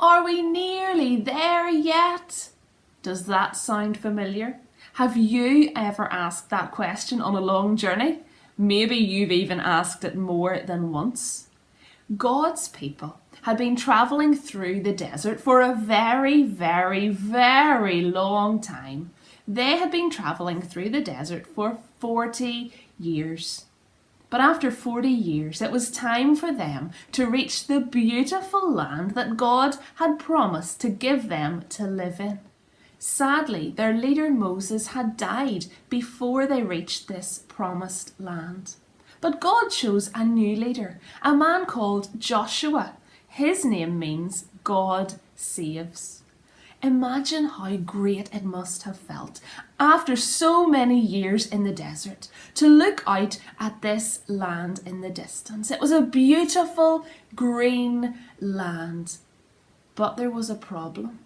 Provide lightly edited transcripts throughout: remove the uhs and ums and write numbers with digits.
Are we nearly there yet? Does that sound familiar? Have you ever asked that question on a long journey? Maybe you've even asked it more than once. God's people had been traveling through the desert for a very, very, very long time. They had been traveling through the desert for 40 years. But after 40 years, it was time for them to reach the beautiful land that God had promised to give them to live in. Sadly, their leader Moses had died before they reached this promised land. But God chose a new leader, a man called Joshua. His name means God saves. Imagine how great it must have felt after so many years in the desert to look out at this land in the distance. It was a beautiful green land. But there was a problem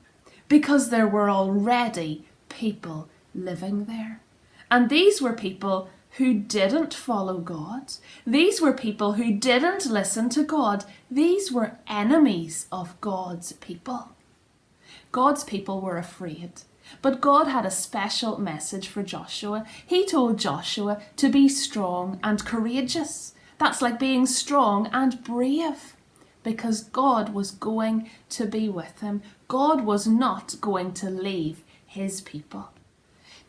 because there were already people living there. And these were people who didn't follow God. These were people who didn't listen to God. These were enemies of God's people. God's people were afraid, but God had a special message for Joshua. He told Joshua to be strong and courageous. That's like being strong and brave, because God was going to be with him. God was not going to leave his people.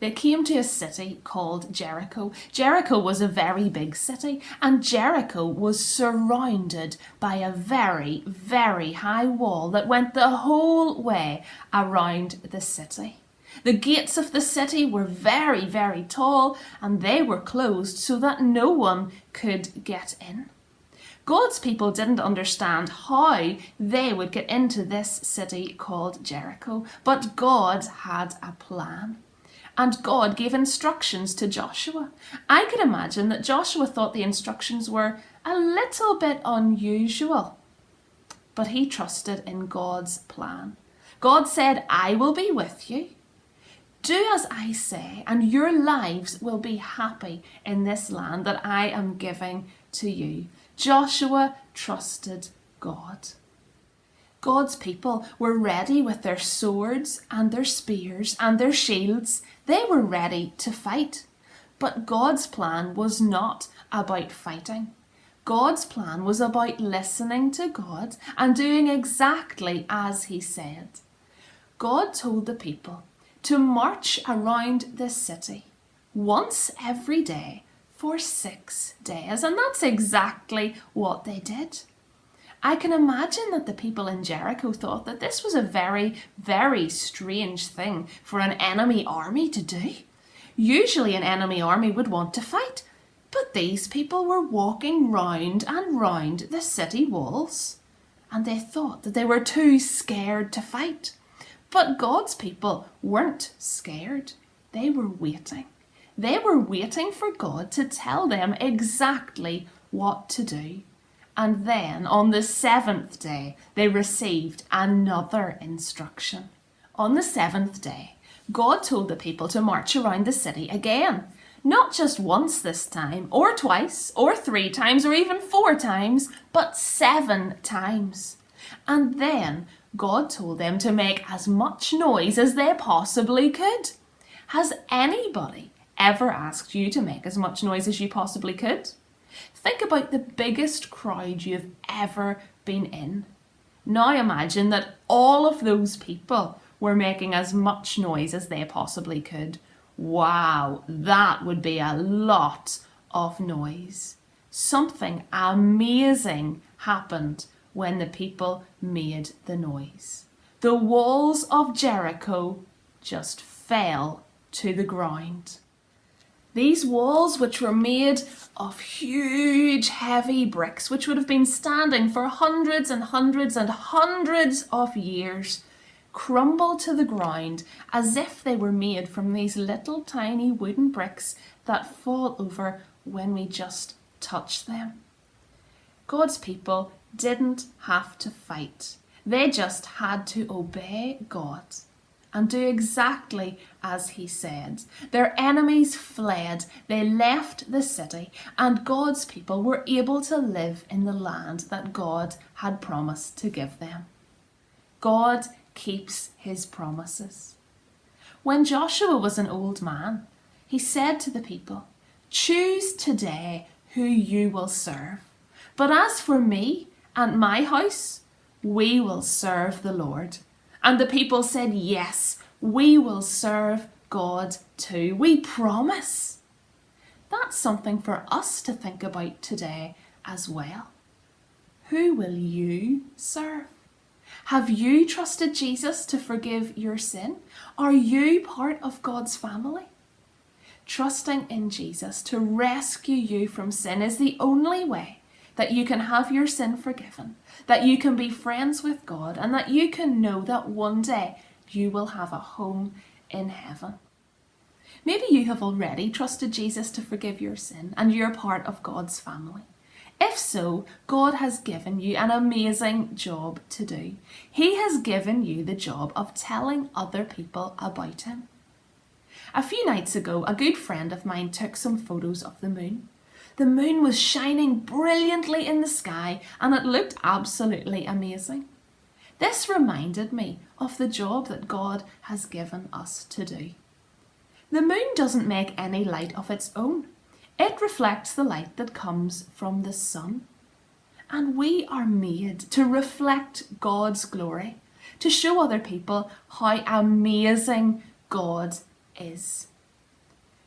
They came to a city called Jericho. Jericho was a very big city, and Jericho was surrounded by a very, very high wall that went the whole way around the city. The gates of the city were very, very tall, and they were closed so that no one could get in. God's people didn't understand how they would get into this city called Jericho, but God had a plan. And God gave instructions to Joshua. I could imagine that Joshua thought the instructions were a little bit unusual, but he trusted in God's plan. God said, "I will be with you. Do as I say, and your lives will be happy in this land that I am giving to you." Joshua trusted God. God's people were ready with their swords and their spears and their shields. They were ready to fight. But God's plan was not about fighting. God's plan was about listening to God and doing exactly as he said. God told the people to march around the city once every day for 6 days, and that's exactly what they did. I can imagine that the people in Jericho thought that this was a very, very strange thing for an enemy army to do. Usually an enemy army would want to fight, but these people were walking round and round the city walls, and they thought that they were too scared to fight. But God's people weren't scared. They were waiting. They were waiting for God to tell them exactly what to do. And then on the 7th day, they received another instruction. On the 7th day, God told the people to march around the city again. Not just once this time, or twice, or 3 times, or even 4 times, but 7 times. And then God told them to make as much noise as they possibly could. Has anybody ever asked you to make as much noise as you possibly could? Think about the biggest crowd you've ever been in. Now imagine that all of those people were making as much noise as they possibly could. Wow, that would be a lot of noise. Something amazing happened when the people made the noise. The walls of Jericho just fell to the ground. These walls, which were made of huge, heavy bricks, which would have been standing for hundreds and hundreds and hundreds of years, crumbled to the ground as if they were made from these little tiny wooden bricks that fall over when we just touch them. God's people didn't have to fight. They just had to obey God and do exactly as he said. Their enemies fled, they left the city, and God's people were able to live in the land that God had promised to give them. God keeps his promises. When Joshua was an old man, he said to the people, "Choose today who you will serve. But as for me and my house, we will serve the Lord." And the people said, "Yes, we will serve God too. We promise." That's something for us to think about today as well. Who will you serve? Have you trusted Jesus to forgive your sin? Are you part of God's family? Trusting in Jesus to rescue you from sin is the only way that you can have your sin forgiven, that you can be friends with God, and that you can know that one day you will have a home in heaven. Maybe you have already trusted Jesus to forgive your sin and you're part of God's family. If so, God has given you an amazing job to do. He has given you the job of telling other people about him. A few nights ago, a good friend of mine took some photos of the moon. The moon was shining brilliantly in the sky and it looked absolutely amazing. This reminded me of the job that God has given us to do. The moon doesn't make any light of its own. It reflects the light that comes from the sun. And we are made to reflect God's glory, to show other people how amazing God is.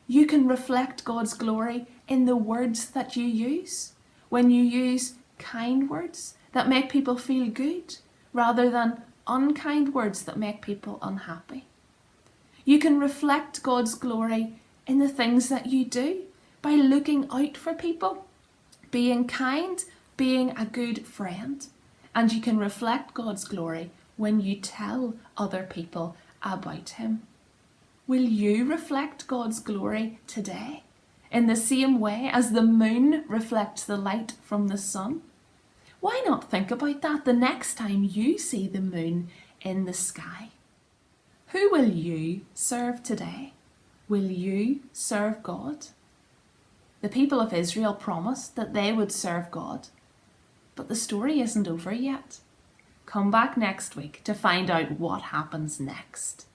You can reflect God's glory in the words that you use. When you use kind words that make people feel good, rather than unkind words that make people unhappy. You can reflect God's glory in the things that you do by looking out for people, being kind, being a good friend. And you can reflect God's glory when you tell other people about him. Will you reflect God's glory today in the same way as the moon reflects the light from the sun? Why not think about that the next time you see the moon in the sky? Who will you serve today? Will you serve God? The people of Israel promised that they would serve God, but the story isn't over yet. Come back next week to find out what happens next.